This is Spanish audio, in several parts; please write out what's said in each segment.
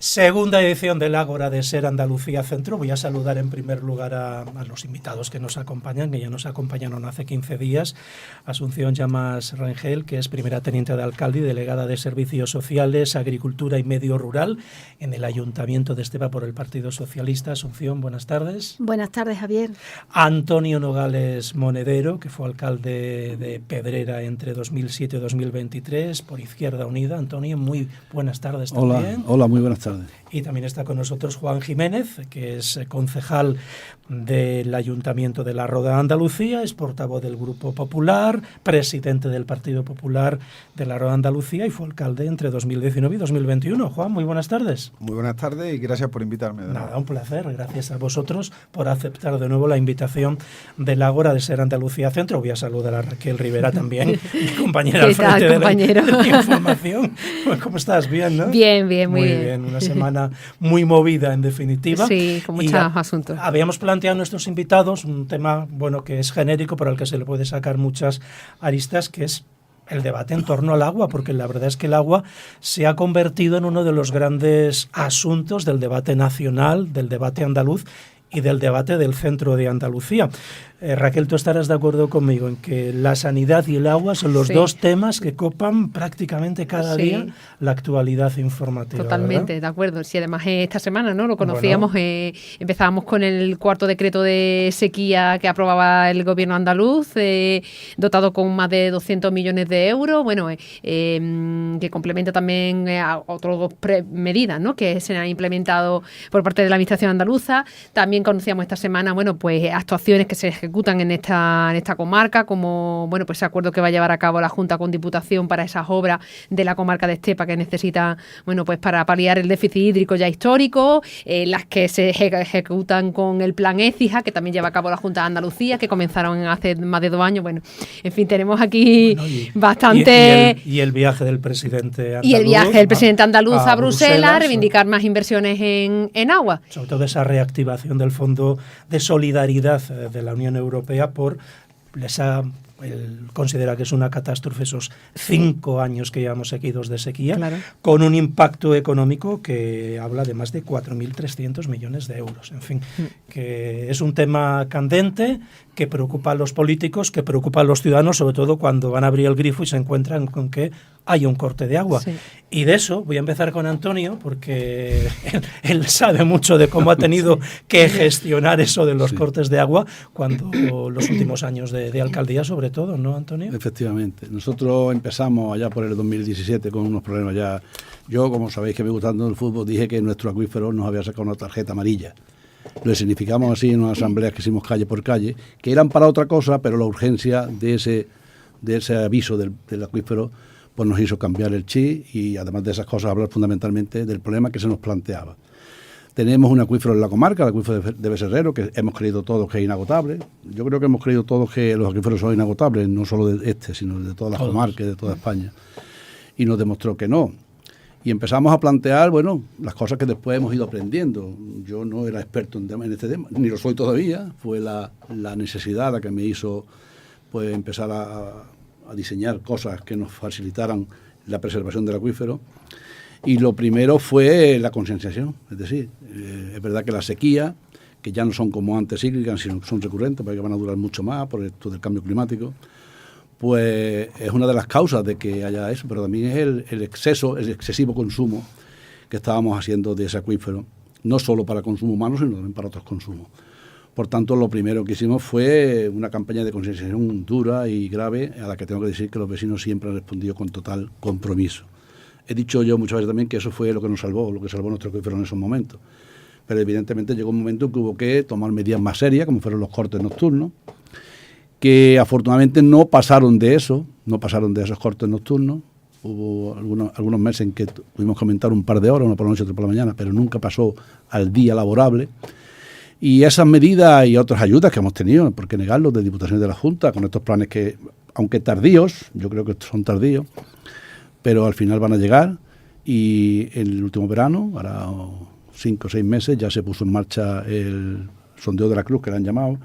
Segunda edición del Ágora de Ser Andalucía Centro. Voy a saludar en primer lugar a los invitados que nos acompañan, que ya nos acompañaron hace 15 días. Asunción Llamas Rangel, que es primera teniente de alcalde y delegada de Servicios Sociales, Agricultura y Medio Rural en el Ayuntamiento de Estepa por el Partido Socialista. Asunción, buenas tardes. Buenas tardes, Javier. Antonio Nogales Monedero, que fue alcalde de Pedrera entre 2007 y 2023 por Izquierda Unida. Antonio, muy buenas tardes también. Hola, muy buenas tardes. Y también está con nosotros Juan Jiménez, que es concejal del Ayuntamiento de la Roda de Andalucía, es portavoz del Grupo Popular, presidente del Partido Popular de la Roda de Andalucía y fue alcalde entre 2019 y 2021. Juan, muy buenas tardes. Muy buenas tardes y gracias por invitarme. Nada, un placer. Gracias a vosotros por aceptar de nuevo la invitación del Ágora de Ser Andalucía Centro. Voy a saludar a Raquel Rivera también, mi compañera al frente de la información. ¿Cómo estás? Bien, ¿no? Bien, muy bien. Una semana muy movida, en definitiva. Sí, con muchos asuntos. Habíamos planteado a nuestros invitados un tema, bueno, que es genérico, pero al que se le puede sacar muchas aristas, que es el debate en torno al agua, porque la verdad es que el agua se ha convertido en uno de los grandes asuntos del debate nacional, del debate andaluz y del debate del centro de Andalucía. Raquel, tú estarás de acuerdo conmigo en que la sanidad y el agua son los dos temas que copan prácticamente cada día la actualidad informativa. Totalmente, ¿verdad? de acuerdo. Sí, además esta semana, ¿no? Lo conocíamos, empezábamos con el cuarto decreto de sequía que aprobaba el gobierno andaluz, dotado con más de 200 millones de euros, bueno, que complementa también a otras dos medidas, ¿no? Que se han implementado por parte de la administración andaluza. También conocíamos esta semana, bueno, pues actuaciones que se ejecutan en esta comarca, como bueno, pues ese acuerdo que va a llevar a cabo la Junta con Diputación para esas obras de la comarca de Estepa que necesita, bueno, pues para paliar el déficit hídrico ya histórico, las que se ejecutan con el plan Écija, que también lleva a cabo la Junta de Andalucía, que comenzaron hace más de 2 años. Bueno, en fin, tenemos aquí bastante... Y el viaje del presidente andaluz. Y el viaje del presidente andaluz a Bruselas, reivindicar más inversiones en agua. Sobre todo esa reactivación del Fondo de Solidaridad de la Unión Europea por él considera que es una catástrofe esos 5 años que llevamos seguidos de sequía, claro, con un impacto económico que habla de más de 4.300 millones de euros. En fin, que es un tema candente, que preocupa a los políticos, que preocupa a los ciudadanos, sobre todo cuando van a abrir el grifo y se encuentran con que hay un corte de agua. Sí. Y de eso voy a empezar con Antonio, porque él sabe mucho de cómo ha tenido que gestionar eso de los cortes de agua cuando los últimos años de alcaldía, sobre todo, ¿no, Antonio? Efectivamente. Nosotros empezamos allá por el 2017 con unos problemas ya. Yo, como sabéis que me gusta tanto el fútbol, dije que nuestro acuífero nos había sacado una tarjeta amarilla. Lo significamos así en unas asambleas que hicimos calle por calle, que eran para otra cosa, pero la urgencia de ese aviso del acuífero pues nos hizo cambiar el chip y además de esas cosas hablar fundamentalmente del problema que se nos planteaba. Tenemos un acuífero en la comarca, el acuífero de Becerrero, que hemos creído todos que es inagotable. Yo creo que hemos creído todos que los acuíferos son inagotables, no solo de este, sino de todas las comarcas, de toda España. Y nos demostró que no. Y empezamos a plantear, bueno, las cosas que después hemos ido aprendiendo. Yo no era experto en este tema, ni lo soy todavía. Fue la necesidad la que me hizo pues empezar a diseñar cosas que nos facilitaran la preservación del acuífero. Y lo primero fue la concienciación. Es decir, es verdad que la sequía, que ya no son como antes cíclicas, sino que son recurrentes, porque van a durar mucho más por esto del cambio climático, pues es una de las causas de que haya eso, pero también es el excesivo consumo que estábamos haciendo de ese acuífero, no solo para consumo humano, sino también para otros consumos. Por tanto, lo primero que hicimos fue una campaña de concienciación dura y grave, a la que tengo que decir que los vecinos siempre han respondido con total compromiso. He dicho yo muchas veces también que eso fue lo que nos salvó, lo que salvó nuestro acuífero en esos momentos. Pero evidentemente llegó un momento que hubo que tomar medidas más serias, como fueron los cortes nocturnos, que afortunadamente no pasaron de esos cortes nocturnos. Hubo algunos meses en que pudimos comentar un par de horas, una por la noche, otra por la mañana, pero nunca pasó al día laborable. Y esas medidas y otras ayudas que hemos tenido, ¿por qué negarlo?, de Diputaciones de la Junta, con estos planes que, aunque tardíos, yo creo que son tardíos, pero al final van a llegar. Y en el último verano, ahora 5 o 6 meses, ya se puso en marcha el sondeo de la Cruz, que le han llamado,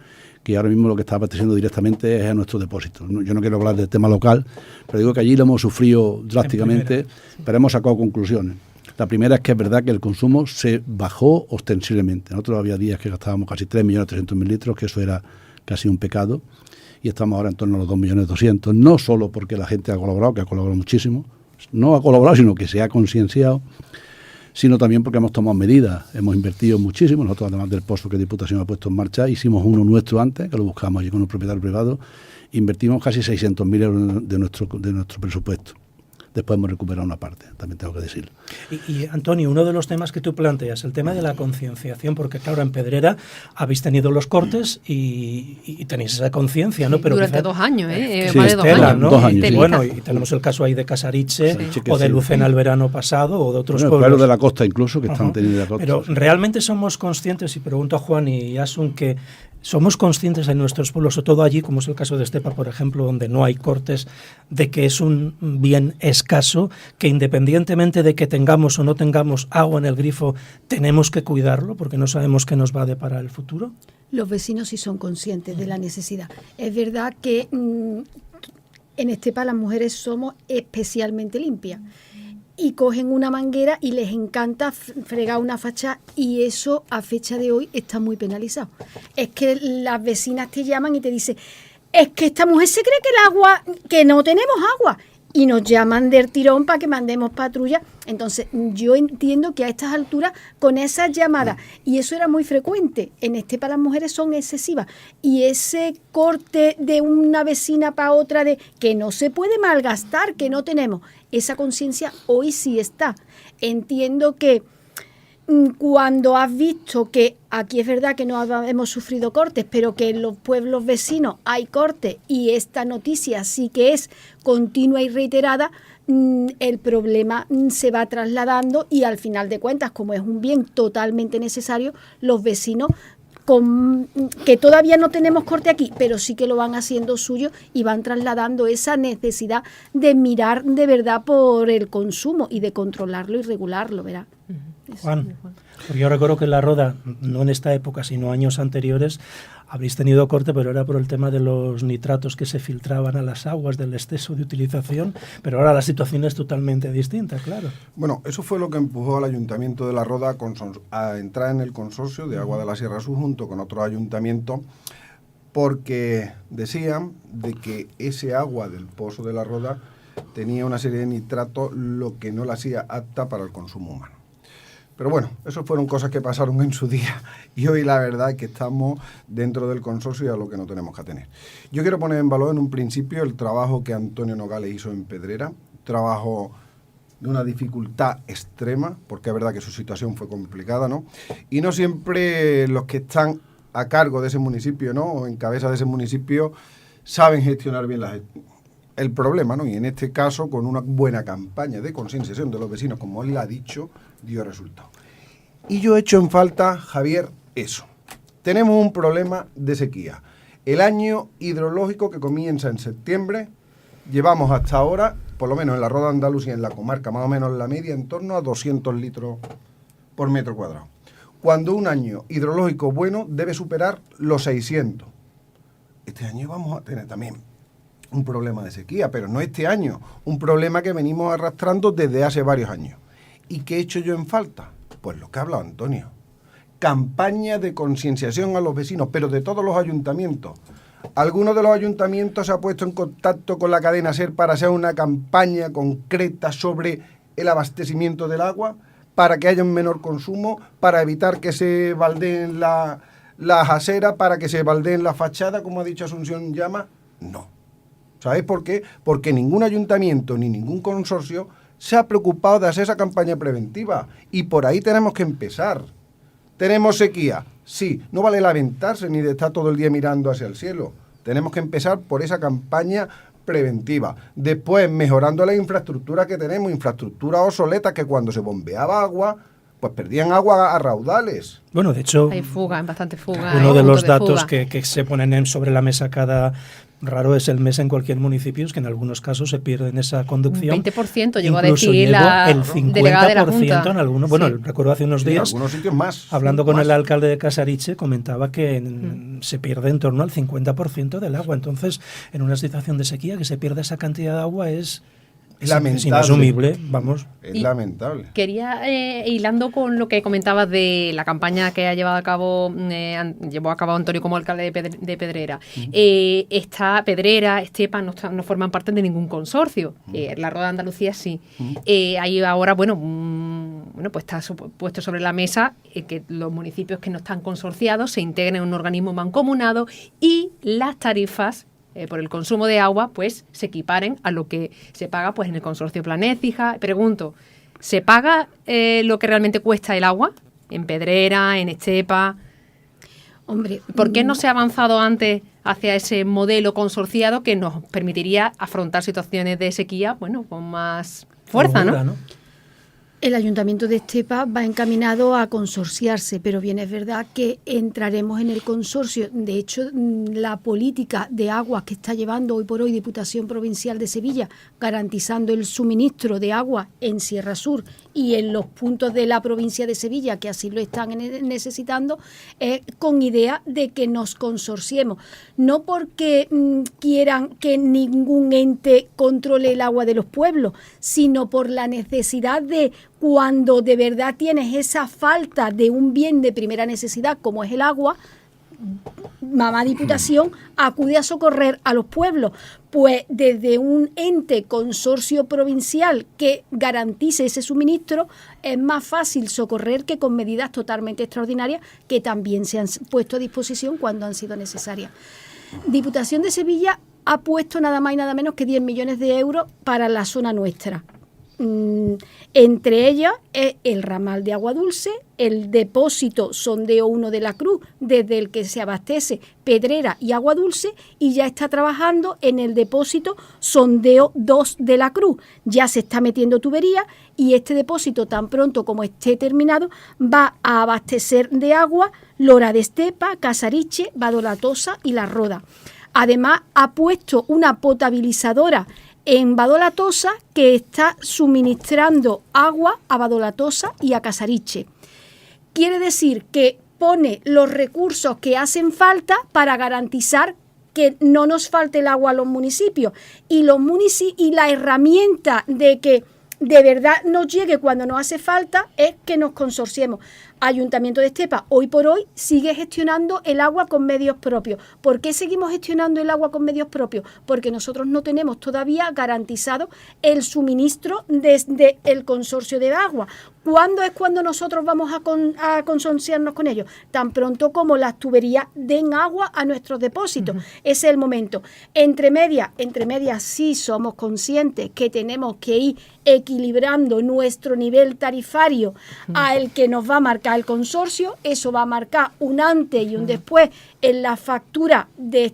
que ahora mismo lo que está abasteciendo directamente es a nuestro depósito. Yo no quiero hablar del tema local, pero digo que allí lo hemos sufrido drásticamente, pero hemos sacado conclusiones. La primera es que es verdad que el consumo se bajó ostensiblemente. Nosotros había días que gastábamos casi 3.300.000 litros, que eso era casi un pecado, y estamos ahora en torno a los 2.200.000, no solo porque la gente ha colaborado, que ha colaborado muchísimo, no ha colaborado, sino que se ha concienciado, sino también porque hemos tomado medidas, hemos invertido muchísimo. Nosotros, además del pozo que Diputación ha puesto en marcha, hicimos uno nuestro antes, que lo buscamos allí con un propietario privado, invertimos casi 600.000 euros de nuestro presupuesto. Después hemos recuperado una parte, también tengo que decirlo. Y Antonio, uno de los temas que tú planteas, el tema de la concienciación, porque claro, en Pedrera habéis tenido los cortes y tenéis esa conciencia, ¿no? Pero durante 2 años, sí, más de 2 años. ¿no? 2 años, y sí. bueno, y tenemos el caso ahí de Casariche, o de Lucena el verano pasado, o de otros Bueno, pueblos. de la costa incluso, que están teniendo la costa. Pero realmente somos conscientes, y pregunto a Juan y Asun, que somos conscientes en nuestros pueblos, sobre todo allí, como es el caso de Estepa, por ejemplo, donde no hay cortes, de que es un bien escaso, que independientemente de que tengamos o no tengamos agua en el grifo, tenemos que cuidarlo, porque no sabemos qué nos va a deparar el futuro. Los vecinos sí son conscientes de la necesidad. Es verdad que en Estepa las mujeres somos especialmente limpias. Y cogen una manguera y les encanta fregar una fachada, y eso a fecha de hoy está muy penalizado. Es que las vecinas te llaman y te dicen, es que esta mujer se cree que el agua, que no tenemos agua, y nos llaman del tirón para que mandemos patrulla. Entonces yo entiendo que a estas alturas, con esas llamadas, y eso era muy frecuente, en Estepa las mujeres son excesivas, y ese corte de una vecina para otra de que no se puede malgastar, que no tenemos, esa conciencia hoy sí está. Entiendo que cuando has visto que aquí es verdad que no hemos sufrido cortes, pero que en los pueblos vecinos hay cortes, y esta noticia sí que es continua y reiterada, el problema se va trasladando, y al final de cuentas, como es un bien totalmente necesario, los vecinos que todavía no tenemos corte aquí, pero sí que lo van haciendo suyo y van trasladando esa necesidad de mirar de verdad por el consumo y de controlarlo y regularlo, ¿verdad? Juan, porque yo recuerdo que en La Roda, no en esta época, sino años anteriores, habréis tenido corte, pero era por el tema de los nitratos que se filtraban a las aguas, del exceso de utilización, pero ahora la situación es totalmente distinta, claro. Bueno, eso fue lo que empujó al Ayuntamiento de La Roda a entrar en el consorcio de Agua de la Sierra Sur junto con otros ayuntamientos, porque decían de que ese agua del pozo de La Roda tenía una serie de nitratos, lo que no la hacía apta para el consumo humano. Pero bueno, eso fueron cosas que pasaron en su día, y hoy la verdad es que estamos dentro del consorcio y a lo que no tenemos que tener. Yo quiero poner en valor en un principio el trabajo que Antonio Nogales hizo en Pedrera, trabajo de una dificultad extrema, porque es verdad que su situación fue complicada, ¿no? Y no siempre los que están a cargo de ese municipio, ¿no?, o en cabeza de ese municipio, saben gestionar bien el problema, ¿no? Y en este caso, con una buena campaña de concienciación de los vecinos, como él ha dicho, dio resultado. Y yo he hecho en falta, Javier, eso. Tenemos un problema de sequía. El año hidrológico que comienza en septiembre, llevamos hasta ahora, por lo menos en la Roda Andalucía, en la comarca, más o menos la media, en torno a 200 litros por metro cuadrado. Cuando un año hidrológico bueno debe superar los 600. Este año vamos a tener también un problema de sequía, pero no este año, un problema que venimos arrastrando desde hace varios años. ¿Y qué he hecho yo en falta? Pues lo que ha hablado Antonio. Campaña de concienciación a los vecinos, pero de todos los ayuntamientos. Algunos de los ayuntamientos se han puesto en contacto con la cadena SER para hacer una campaña concreta sobre el abastecimiento del agua, para que haya un menor consumo, para evitar que se baldeen las aceras, para que se baldeen la fachada, como ha dicho Asunción Llama. No. ¿Sabéis por qué? Porque ningún ayuntamiento ni ningún consorcio se ha preocupado de hacer esa campaña preventiva, y por ahí tenemos que empezar. ¿Tenemos sequía? Sí, no vale lamentarse ni de estar todo el día mirando hacia el cielo. Tenemos que empezar por esa campaña preventiva. Después, mejorando la infraestructura que tenemos, infraestructura obsoleta, que cuando se bombeaba agua, pues perdían agua a raudales. Bueno, de hecho, hay fuga, bastante fuga. Uno de los datos que se ponen sobre la mesa cada raro es el mes en cualquier municipio, es que en algunos casos se pierde esa conducción. Un 20% llegó a Incluso decir la el 50% de la Junta. en algunos. Bueno, recuerdo hace unos días, en algunos sitios más. Hablando con más. el alcalde de Casariche, comentaba que se pierde en torno al 50% del agua. Entonces, en una situación de sequía, que se pierda esa cantidad de agua es lamentable. Es inasumible, vamos. Es lamentable. Quería, hilando con lo que comentabas de la campaña que ha llevado a cabo, llevó a cabo Antonio como alcalde de Pedrera. Esta Pedrera, Estepa no forman parte de ningún consorcio. La Roda de Andalucía sí. Ahí ahora, pues está puesto sobre la mesa que los municipios que no están consorciados se integren en un organismo mancomunado y las tarifas por el consumo de agua, pues se equiparen a lo que se paga pues en el consorcio Planécija. Pregunto, ¿se paga lo que realmente cuesta el agua en Pedrera, en Estepa? Hombre, ¿por qué no se ha avanzado antes hacia ese modelo consorciado que nos permitiría afrontar situaciones de sequía, bueno, con más fuerza, ¿no? El Ayuntamiento de Estepa va encaminado a consorciarse, pero bien es verdad que entraremos en el consorcio. De hecho, la política de aguas que está llevando hoy por hoy Diputación Provincial de Sevilla, garantizando el suministro de agua en Sierra Sur y en los puntos de la provincia de Sevilla que así lo están necesitando, es con idea de que nos consorciemos. No porque quieran que ningún ente controle el agua de los pueblos, sino por la necesidad de, cuando de verdad tienes esa falta de un bien de primera necesidad como es el agua, mamá Diputación acude a socorrer a los pueblos, pues desde un ente consorcio provincial que garantice ese suministro es más fácil socorrer que con medidas totalmente extraordinarias que también se han puesto a disposición cuando han sido necesarias. Diputación de Sevilla ha puesto nada más y nada menos que 10 millones de euros para la zona nuestra. Entre ellas es el ramal de agua dulce, el depósito Sondeo 1 de la Cruz, desde el que se abastece Pedrera y agua dulce, y ya está trabajando en el depósito Sondeo 2 de la Cruz. Ya se está metiendo tubería y este depósito, tan pronto como esté terminado, va a abastecer de agua Lora de Estepa, Casariche, Badolatosa y La Roda. Además, ha puesto una potabilizadora en Badolatosa que está suministrando agua a Badolatosa y a Casariche. Quiere decir que pone los recursos que hacen falta para garantizar que no nos falte el agua a los municipios. Y la herramienta de que de verdad nos llegue cuando nos hace falta es que nos consorciemos. Ayuntamiento de Estepa, hoy por hoy, sigue gestionando el agua con medios propios. ¿Por qué seguimos gestionando el agua con medios propios? Porque nosotros no tenemos todavía garantizado el suministro desde el consorcio de agua. ¿Cuándo es cuando nosotros vamos a consorciarnos con ellos? Tan pronto como las tuberías den agua a nuestros depósitos. Ese es el momento. Entre medias sí somos conscientes que tenemos que ir equilibrando nuestro nivel tarifario al que nos va a marcar el consorcio. Eso va a marcar un antes y un después en la factura de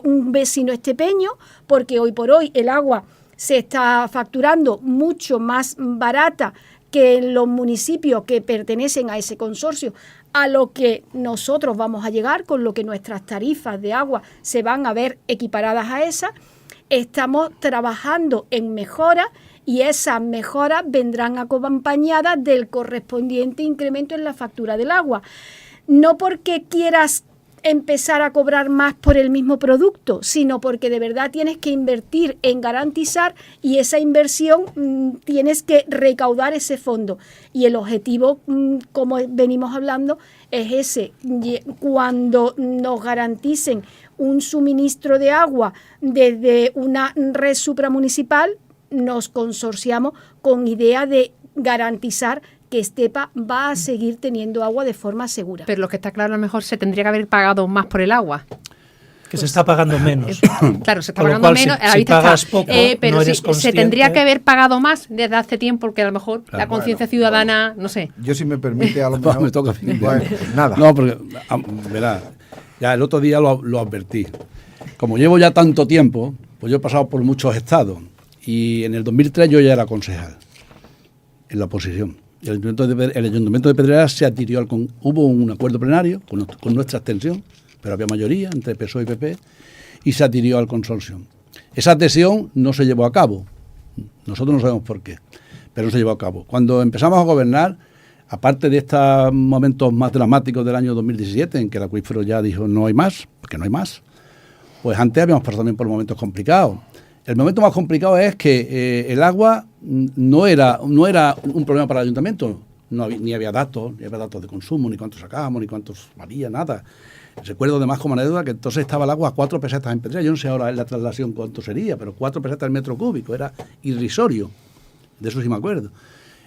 un vecino estepeño, porque hoy por hoy el agua se está facturando mucho más barata que en los municipios que pertenecen a ese consorcio, a lo que nosotros vamos a llegar, con lo que nuestras tarifas de agua se van a ver equiparadas a esas. Estamos trabajando en mejoras y esas mejoras vendrán acompañadas del correspondiente incremento en la factura del agua. No porque quieras empezar a cobrar más por el mismo producto, sino porque de verdad tienes que invertir en garantizar, y esa inversión tienes que recaudar ese fondo. Y el objetivo, como venimos hablando, es ese. Cuando nos garanticen un suministro de agua desde una red supramunicipal, nos consorciamos con idea de garantizar que Estepa va a seguir teniendo agua de forma segura. Pero lo que está claro, a lo mejor se tendría que haber pagado más por el agua. Que se está pagando menos. Claro, se está pagando menos. Si pagas poco, pero no eres se consciente. tendría que haber pagado más desde hace tiempo, porque a lo mejor la conciencia ciudadana, no sé. Yo, si me permite, a lo mejor... Me toca fin. Bueno, nada. No, porque, verá, ya el otro día lo advertí. Como llevo ya tanto tiempo, pues yo he pasado por muchos estados. Y en el 2003 yo ya era concejal, en la oposición. El Ayuntamiento de Pedrera se adhirió hubo un acuerdo plenario con nuestra abstención, pero había mayoría entre PSOE y PP, y se adhirió al consorcio. Esa adhesión no se llevó a cabo. Nosotros no sabemos por qué, pero no se llevó a cabo. Cuando empezamos a gobernar, aparte de estos momentos más dramáticos del año 2017, en que el acuífero ya dijo no hay más, porque no hay más, pues antes habíamos pasado también por momentos complicados. El momento más complicado es que el agua no era un problema para el ayuntamiento. Ni había datos de consumo, ni cuánto sacábamos, ni cuántos valía, nada. Recuerdo además como anécdota que entonces estaba el agua a 4 pesetas en Pedrera. Yo no sé ahora en la traslación cuánto sería, pero 4 pesetas el metro cúbico, era irrisorio. De eso sí me acuerdo.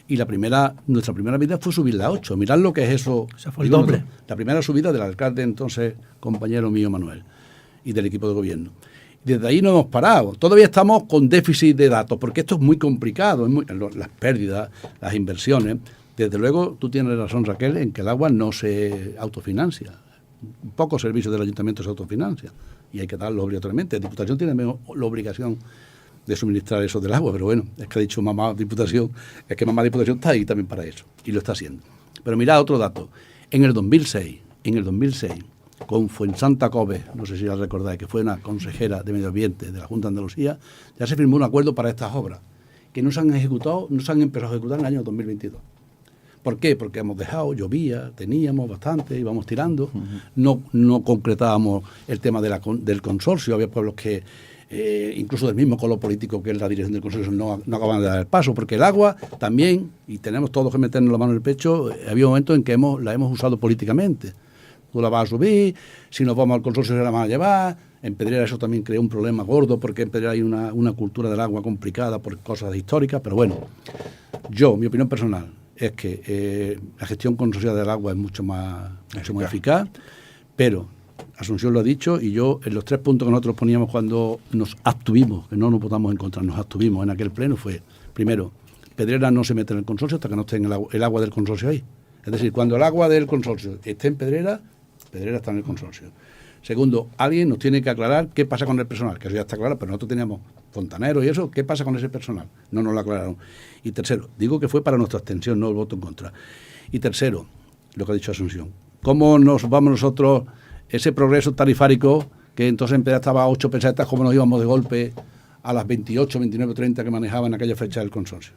Y nuestra primera medida fue subirla a 8. Mirad lo que es eso. O sea, fue el doble. La primera subida del alcalde entonces, compañero mío Manuel, y del equipo de gobierno. Desde ahí no hemos parado. Todavía estamos con déficit de datos, porque esto es muy complicado, las pérdidas, las inversiones. Desde luego, tú tienes razón, Raquel, en que el agua no se autofinancia. Pocos servicios del ayuntamiento se autofinancian y hay que darlo obligatoriamente. La Diputación tiene la obligación de suministrar eso del agua, pero bueno, es que ha dicho mamá Diputación, es que mamá Diputación está ahí también para eso y lo está haciendo. Pero mirad otro dato. En el 2006, con Fuensanta Cove, no sé si la recordáis, que fue una consejera de Medio Ambiente de la Junta de Andalucía, ya se firmó un acuerdo para estas obras, que no se han empezado a ejecutar en el año 2022. ¿Por qué? Porque hemos dejado, llovía, teníamos bastante, íbamos tirando, no concretábamos el tema del consorcio, había pueblos que, incluso del mismo color político que es la dirección del consorcio, no acaban de dar el paso, porque el agua también, y tenemos todos que meternos la mano en el pecho, había momentos en que la hemos usado políticamente. Tú la vas a subir, si nos vamos al consorcio se la van a llevar. En Pedrera eso también creó un problema gordo, porque en Pedrera hay una cultura del agua complicada por cosas históricas, pero bueno, mi opinión personal es que la gestión consorcial del agua es mucho más eficaz, pero Asunción lo ha dicho, y yo en los 3 puntos que nosotros poníamos cuando nos abstuvimos, que no nos votamos en contra, nos abstuvimos en aquel pleno, fue, primero, Pedrera no se mete en el consorcio hasta que no esté en el agua del consorcio ahí. Es decir, cuando el agua del consorcio esté en Pedrera, Pedrera está en el consorcio. Segundo, alguien nos tiene que aclarar qué pasa con el personal, que eso ya está claro, pero nosotros teníamos fontaneros y eso, ¿qué pasa con ese personal? No nos lo aclararon. Y tercero, digo que fue para nuestra abstención, no el voto en contra. Y tercero, lo que ha dicho Asunción, ¿cómo nos vamos nosotros, ese progreso tarifárico, que entonces en Pedrera estaba a 8 pesetas, cómo nos íbamos de golpe a las 28, 29, 30 que manejaba en aquella fecha del consorcio?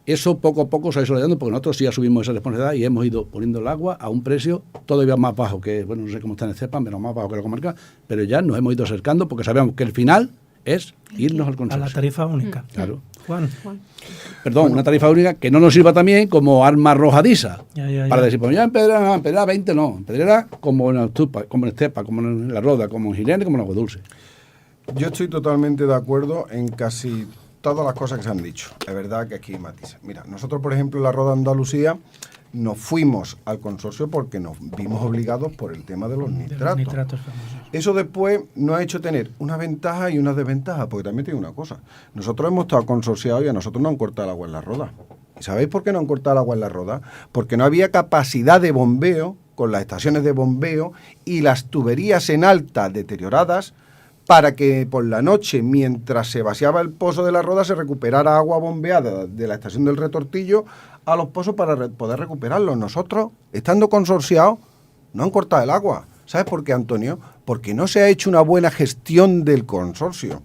Eso poco a poco se ha ido solidando, porque nosotros sí asumimos esa responsabilidad y hemos ido poniendo el agua a un precio todavía más bajo que, bueno, no sé cómo está en el CEPA, pero más bajo que la comarca, pero ya nos hemos ido acercando porque sabemos que el final es irnos al consorcio. A la tarifa única. Claro. Juan. Perdón, una tarifa única que no nos sirva también como arma arrojadiza. Para decir, pues ya en Pedrera 20 no, en Pedrera como en Altupa, como en Estepa, como en La Roda, como en Girene, como en Agua Dulce. Yo estoy totalmente de acuerdo en casi todas las cosas que se han dicho. Es verdad que aquí matiza. Mira, nosotros, por ejemplo, en La Roda Andalucía nos fuimos al consorcio porque nos vimos obligados por el tema de los nitratos. Eso después nos ha hecho tener una ventaja y una desventaja, porque también tiene una cosa. Nosotros hemos estado consorciados y a nosotros no han cortado el agua en La Roda. ¿Y sabéis por qué no han cortado el agua en La Roda? Porque no había capacidad de bombeo con las estaciones de bombeo y las tuberías en alta deterioradas para que por la noche, mientras se vaciaba el pozo de La Roda, se recuperara agua bombeada de la estación del Retortillo a los pozos para poder recuperarlo. Nosotros, estando consorciados, no han cortado el agua. ¿Sabes por qué, Antonio? Porque no se ha hecho una buena gestión del consorcio.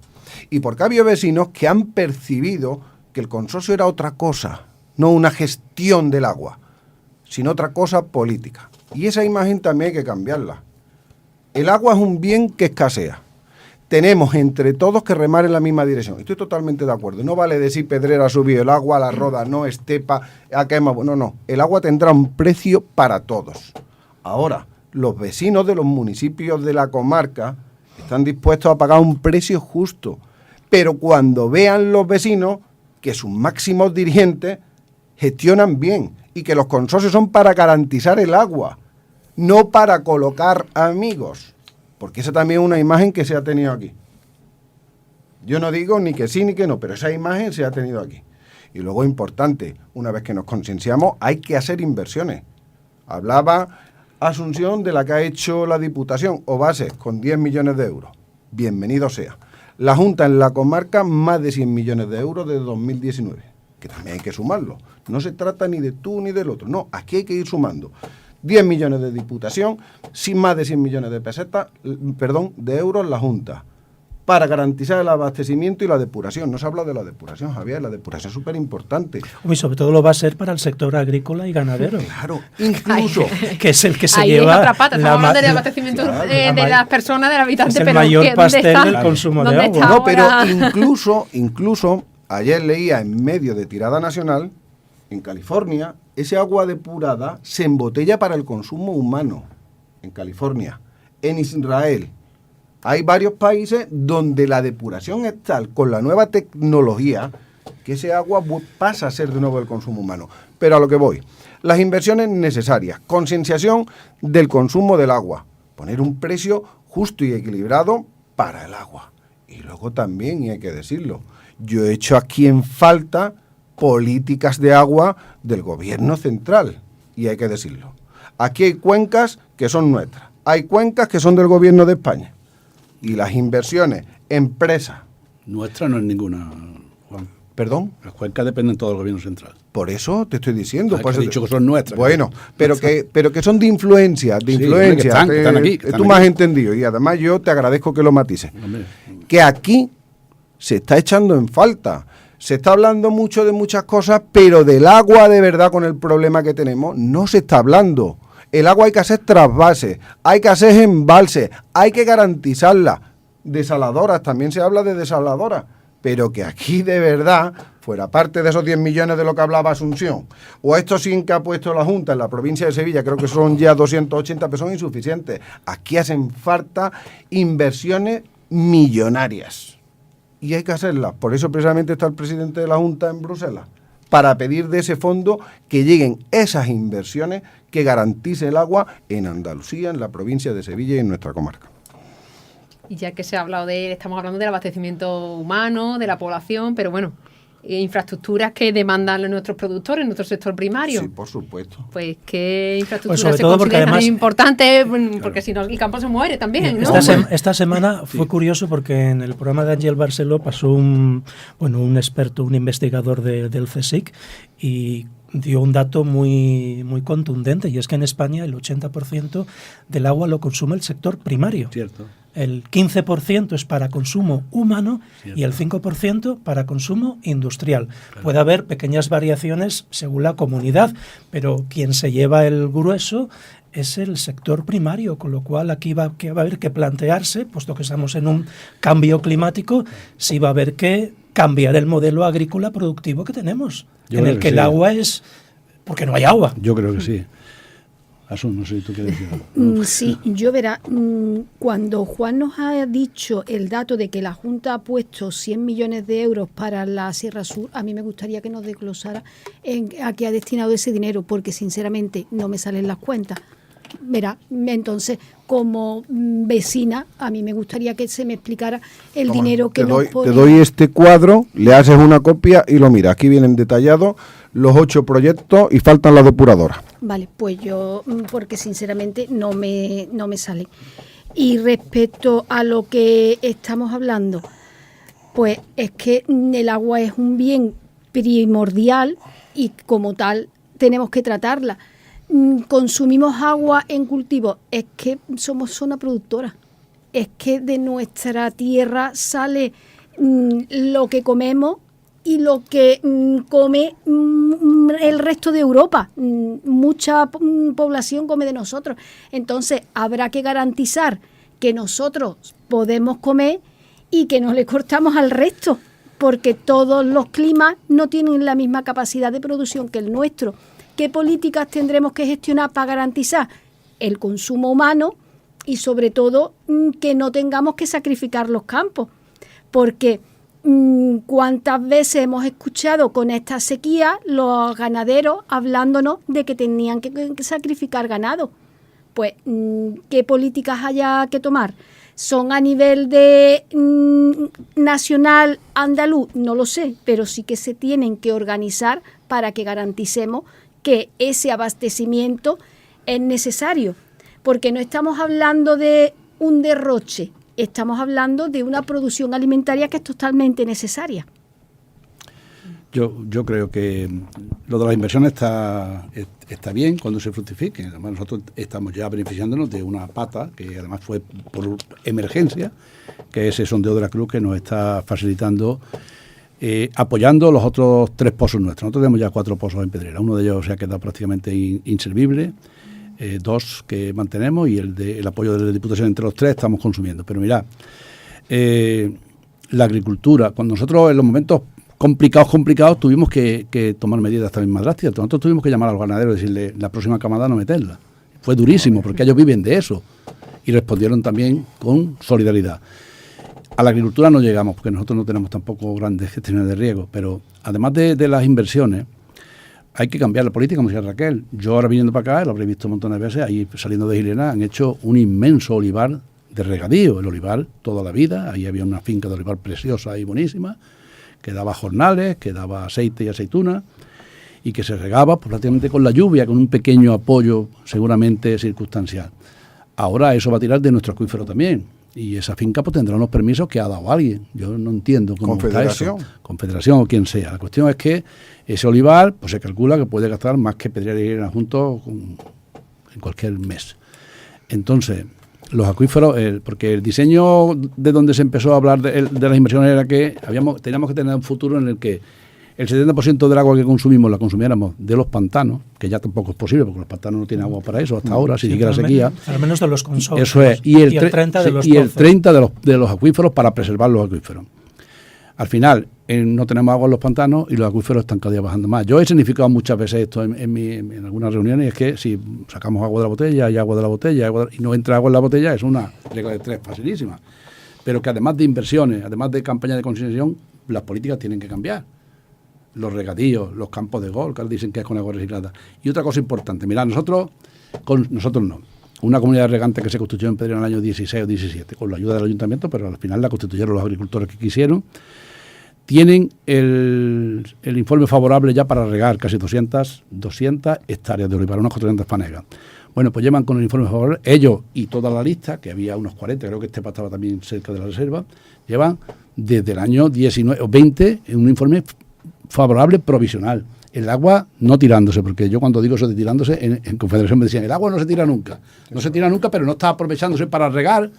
Y porque ha habido vecinos que han percibido que el consorcio era otra cosa, no una gestión del agua, sino otra cosa política. Y esa imagen también hay que cambiarla. El agua es un bien que escasea. Tenemos entre todos que remar en la misma dirección. Estoy totalmente de acuerdo. No vale decir Pedrera ha subido el agua, La Roda no, Estepa, acá es más bueno. No. El agua tendrá un precio para todos. Ahora, los vecinos de los municipios de la comarca están dispuestos a pagar un precio justo. Pero cuando vean los vecinos que sus máximos dirigentes gestionan bien y que los consorcios son para garantizar el agua, no para colocar amigos. Porque esa también es una imagen que se ha tenido aquí. Yo no digo ni que sí ni que no, pero esa imagen se ha tenido aquí. Y luego, importante, una vez que nos concienciamos, hay que hacer inversiones. Hablaba Asunción de la que ha hecho la Diputación, Obases, con 10 millones de euros. Bienvenido sea. La Junta en la comarca, más de 100 millones de euros desde 2019, que también hay que sumarlo. No se trata ni de tú ni del otro, no, aquí hay que ir sumando. 10 millones de Diputación, sin más de 100 millones de pesetas, de euros la Junta. para garantizar el abastecimiento y la depuración. No se habla de la depuración, Javier, la depuración es súper importante. Y sobre todo lo va a ser para el sector agrícola y ganadero. Claro, incluso... que es el que se ahí lleva... es otra pata, estamos hablando del abastecimiento de las personas, del habitante, es el pero mayor pastel ¿dónde del está? consumo de ¿Dónde agua. está No, pero ahora? incluso ayer leía en medio de tirada nacional, en California, ese agua depurada se embotella para el consumo humano, en California. En Israel hay varios países donde la depuración es tal, con la nueva tecnología, que ese agua pasa a ser de nuevo el consumo humano. Pero a lo que voy, las inversiones necesarias, concienciación del consumo del agua, poner un precio justo y equilibrado para el agua. Y luego también, y hay que decirlo, yo he hecho aquí en falta políticas de agua del gobierno central, y hay que decirlo. Aquí hay cuencas que son nuestras, hay cuencas que son del gobierno de España, y las inversiones, empresas... Nuestra no es ninguna, Juan. ¿Perdón? Las cuencas dependen todo del gobierno central. Por eso te estoy diciendo. Por eso he dicho que son nuestras. Bueno, pero que son de influencia, Sí, hombre, que están aquí, que están tú me has aquí. entendido, y además yo te agradezco que lo matices. Hombre. Que aquí se está echando en falta. Se está hablando mucho de muchas cosas, pero del agua de verdad, con el problema que tenemos, no se está hablando. El agua hay que hacer trasvases, hay que hacer embalses, hay que garantizarla. Desaladoras, también se habla de desaladoras, pero que aquí de verdad, fuera parte de esos 10 millones de lo que hablaba Asunción, o estos 100 que ha puesto la Junta en la provincia de Sevilla, creo que son ya 280, pero son insuficientes. Aquí hacen falta inversiones millonarias. Y hay que hacerlas. Por eso precisamente está el presidente de la Junta en Bruselas, para pedir de ese fondo que lleguen esas inversiones que garanticen el agua en Andalucía, en la provincia de Sevilla y en nuestra comarca. Y ya que se ha hablado estamos hablando del abastecimiento humano, de la población, pero bueno, infraestructuras que demandan nuestros productores, nuestro sector primario. Sí, por supuesto. Pues qué infraestructuras Pues sobre se todo porque consideran además, importantes, porque si no el campo se muere también, ¿no? Esta semana fue curioso porque en el programa de Ángel Barceló pasó un experto, un investigador del CSIC, y dio un dato muy, muy contundente, y es que en España el 80% del agua lo consume el sector primario. Cierto. El 15% es para consumo humano, Cierto. y el 5% para consumo industrial. Claro. Puede haber pequeñas variaciones según la comunidad, pero quien se lleva el grueso es el sector primario, con lo cual aquí va a haber que plantearse, puesto que estamos en un cambio climático, si va a haber que cambiar el modelo agrícola productivo que tenemos, en el que el agua es... porque no hay agua. Yo creo que sí. Asun, no sé si tú quieres decir algo. Sí, yo verá, cuando Juan nos ha dicho el dato de que la Junta ha puesto 100 millones de euros para la Sierra Sur, a mí me gustaría que nos desglosara a qué ha destinado ese dinero, porque sinceramente no me salen las cuentas. Verá, entonces, como vecina, a mí me gustaría que se me explicara el dinero que nos pone. Te doy este cuadro, le haces una copia y lo miras. Aquí vienen detallados los 8 proyectos y faltan las depuradoras. Vale, pues yo, porque sinceramente no me sale. Y respecto a lo que estamos hablando, pues es que el agua es un bien primordial y como tal tenemos que tratarla. Consumimos agua en cultivo, es que somos zona productora, es que de nuestra tierra sale lo que comemos y lo que come el resto de Europa. Mucha población come de nosotros. Entonces habrá que garantizar que nosotros podemos comer y que no le cortamos al resto, porque todos los climas no tienen la misma capacidad de producción que el nuestro. ¿Qué políticas tendremos que gestionar para garantizar el consumo humano y sobre todo que no tengamos que sacrificar los campos? Porque cuántas veces hemos escuchado con esta sequía los ganaderos hablándonos de que tenían que sacrificar ganado. Pues, ¿qué políticas haya que tomar? ¿Son a nivel de nacional andaluz? No lo sé, pero sí que se tienen que organizar para que garanticemos que ese abastecimiento es necesario, porque no estamos hablando de un derroche, estamos hablando de una producción alimentaria que es totalmente necesaria. Yo creo que lo de las inversiones está bien cuando se fructifiquen. Además, nosotros estamos ya beneficiándonos de una pata que además fue por emergencia, que es ese sondeo de la Cruz que nos está facilitando, apoyando los otros 3 pozos nuestros. Nosotros tenemos ya 4 pozos en Pedrera. Uno de ellos se ha quedado prácticamente inservible, 2 que mantenemos y el apoyo de la Diputación entre los 3 estamos consumiendo. Pero mirad, la agricultura, cuando nosotros en los momentos complicados tuvimos que tomar medidas también más drásticas. Nosotros tuvimos que llamar a los ganaderos y decirle la próxima camada no meterla. Fue durísimo porque ellos viven de eso y respondieron también con solidaridad. A la agricultura no llegamos porque nosotros no tenemos tampoco grandes gestiones de riego, pero además de las inversiones hay que cambiar la política, como decía Raquel. Yo ahora viniendo para acá, lo habré visto un montón de veces, ahí saliendo de Gilena han hecho un inmenso olivar de regadío, el olivar toda la vida, ahí había una finca de olivar preciosa y buenísima, que daba jornales, que daba aceite y aceituna, y que se regaba pues, prácticamente con la lluvia, con un pequeño apoyo seguramente circunstancial. Ahora eso va a tirar de nuestro acuífero también, y esa finca pues tendrá unos permisos que ha dado alguien. Yo no entiendo cómo está eso. Confederación o quien sea. La cuestión es que ese olivar pues se calcula que puede gastar más que Pedrera y Gilena juntos en cualquier mes. Entonces, los acuíferos, porque el diseño de donde se empezó a hablar de las inversiones era que teníamos que tener un futuro en el que el 70% del agua que consumimos la consumiéramos de los pantanos, que ya tampoco es posible porque los pantanos no tienen agua para eso hasta ahora, si siquiera sequía. Al menos de los consorcios. Eso es, y el 30 de los y el 30 de los acuíferos para preservar los acuíferos. Al final, no tenemos agua en los pantanos y los acuíferos están cada día bajando más. Yo he significado muchas veces esto en algunas reuniones, y es que si sacamos agua de la botella, hay agua de la botella, y no entra agua en la botella, es una regla de 3 facilísima. Pero que además de inversiones, además de campañas de concienciación, las políticas tienen que cambiar. Los regadíos, los campos de golf, que ahora dicen que es con agua reciclada. Y otra cosa importante, mirad, nosotros no. Una comunidad de regantes que se constituyó en Pedrera en el año 16 o 17, con la ayuda del ayuntamiento, pero al final la constituyeron los agricultores que quisieron, tienen el informe favorable ya para regar casi 200 hectáreas de olivar, unas 400 fanegas. Bueno, pues llevan con el informe favorable, ellos y toda la lista, que había unos 40, creo que Estepa estaba también cerca de la reserva, llevan desde el año 19 o 20 en un informe favorable provisional. El agua no tirándose, porque yo cuando digo eso de tirándose, en Confederación me decían, el agua no se tira nunca. No se tira nunca, pero no está aprovechándose para regar.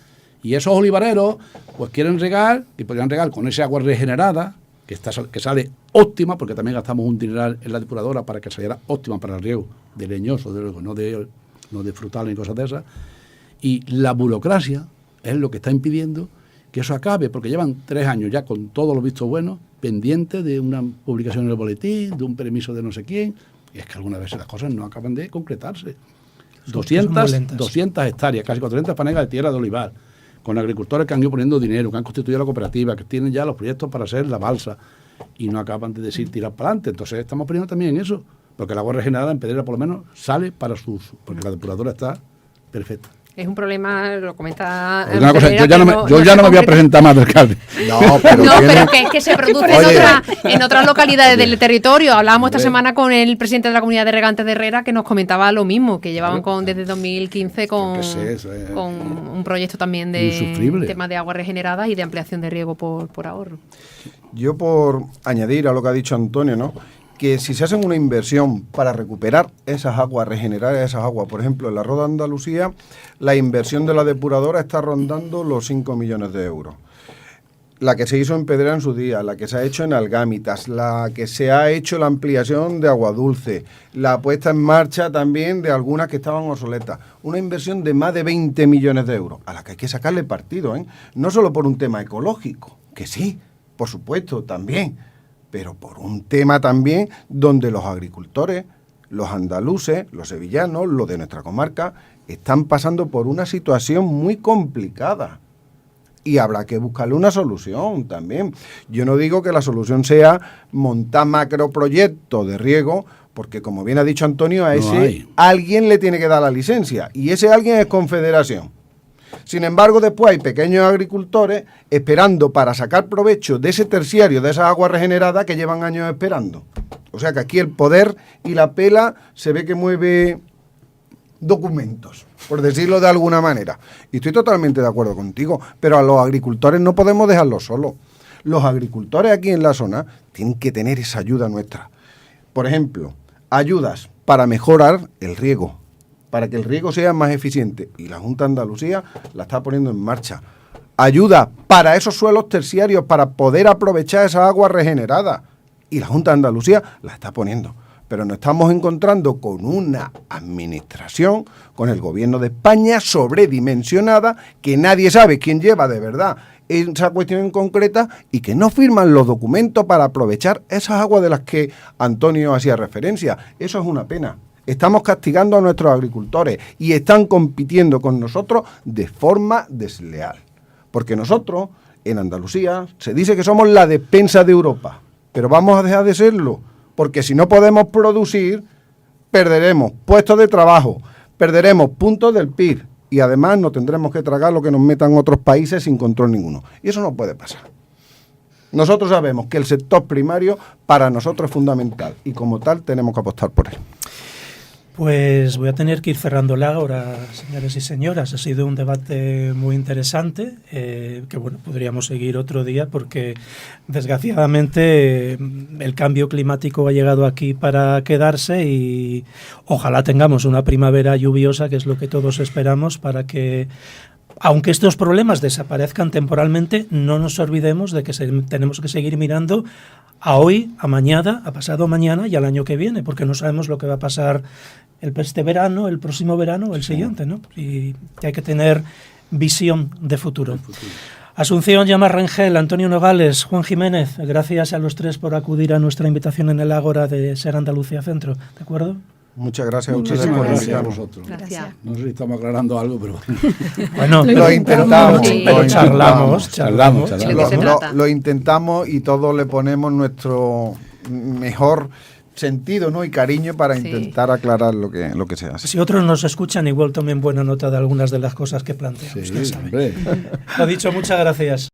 Y esos olivareros, pues quieren regar, y podrían regar con esa agua regenerada, que sale óptima, porque también gastamos un dineral en la depuradora para que saliera óptima para el riego de leñoso, de luego, no de frutal ni cosas de esas. Y la burocracia es lo que está impidiendo que eso acabe, porque llevan 3 años ya con todos los vistos buenos, pendientes de una publicación en el boletín, de un permiso de no sé quién, y es que algunas veces las cosas no acaban de concretarse. 200 hectáreas, casi 400 fanegas de tierra de olivar, con agricultores que han ido poniendo dinero, que han constituido la cooperativa, que tienen ya los proyectos para hacer la balsa, y no acaban de decir tirar para adelante. Entonces estamos poniendo también en eso, porque el agua regenerada en Pedrera por lo menos sale para su uso, porque la depuradora está perfecta. Es un problema, lo comenta... Una cosa, yo ya no me voy a presentar más, alcalde. Pero que se produce en otras localidades del territorio. Hablábamos esta semana con el presidente de la comunidad de regantes de Herrera, que nos comentaba lo mismo, que llevaban desde 2015 con un proyecto también de temas de agua regenerada y de ampliación de riego por ahorro. Yo, por añadir a lo que ha dicho Antonio, ¿no?, que si se hacen una inversión para recuperar esas aguas, regenerar esas aguas, por ejemplo, en la Roda de Andalucía, la inversión de la depuradora está rondando los 5 millones de euros. La que se hizo en Pedrera en su día, la que se ha hecho en Algámitas, la que se ha hecho la ampliación de Agua Dulce, la puesta en marcha también de algunas que estaban obsoletas. Una inversión de más de 20 millones de euros, a la que hay que sacarle partido, ¿eh? No solo por un tema ecológico, que sí, por supuesto, también, pero por un tema también donde los agricultores, los andaluces, los sevillanos, los de nuestra comarca, están pasando por una situación muy complicada. Y habrá que buscarle una solución también. Yo no digo que la solución sea montar macroproyectos de riego, porque como bien ha dicho Antonio, alguien le tiene que dar la licencia, y ese alguien es Confederación. Sin embargo, después hay pequeños agricultores esperando para sacar provecho de ese terciario, de esas aguas regeneradas que llevan años esperando. O sea que aquí el poder y la pela se ve que mueve documentos, por decirlo de alguna manera. Y estoy totalmente de acuerdo contigo, pero a los agricultores no podemos dejarlos solos. Los agricultores aquí en la zona tienen que tener esa ayuda nuestra. Por ejemplo, ayudas para mejorar el riego, para que el riego sea más eficiente, y la Junta de Andalucía la está poniendo en marcha. Ayuda para esos suelos terciarios, para poder aprovechar esa agua regenerada, y la Junta de Andalucía la está poniendo. Pero nos estamos encontrando con una administración, con el gobierno de España sobredimensionada, que nadie sabe quién lleva de verdad esa cuestión en concreta y que no firman los documentos para aprovechar esas aguas de las que Antonio hacía referencia. Eso es una pena. Estamos castigando a nuestros agricultores y están compitiendo con nosotros de forma desleal. Porque nosotros, en Andalucía, se dice que somos la despensa de Europa, pero vamos a dejar de serlo, porque si no podemos producir, perderemos puestos de trabajo, perderemos puntos del PIB y además no tendremos que tragar lo que nos metan otros países sin control ninguno. Y eso no puede pasar. Nosotros sabemos que el sector primario para nosotros es fundamental y como tal tenemos que apostar por él. Pues voy a tener que ir cerrándola ahora, señores y señoras. Ha sido un debate muy interesante, que bueno, podríamos seguir otro día porque desgraciadamente el cambio climático ha llegado aquí para quedarse y ojalá tengamos una primavera lluviosa, que es lo que todos esperamos, para que, aunque estos problemas desaparezcan temporalmente, no nos olvidemos de que tenemos que seguir mirando a hoy, a mañana, a pasado mañana y al año que viene, porque no sabemos lo que va a pasar este verano, el próximo verano o el siguiente, ¿no? Y hay que tener visión de futuro. Asunción Llamas Rengel, Antonio Nogales, Juan Jiménez, gracias a los tres por acudir a nuestra invitación en el Ágora de Ser Andalucía Centro, ¿de acuerdo? Muchas gracias a ustedes por invitarnos. a vosotros. Gracias. No sé si estamos aclarando algo, pero Bueno, lo intentamos, sí. pero charlamos. Lo intentamos y todos le ponemos nuestro mejor sentido, ¿no? Y cariño para intentar aclarar lo que se hace. Si otros nos escuchan, igual tomen buena nota de algunas de las cosas que planteamos. sí, hombre. Lo dicho, muchas gracias.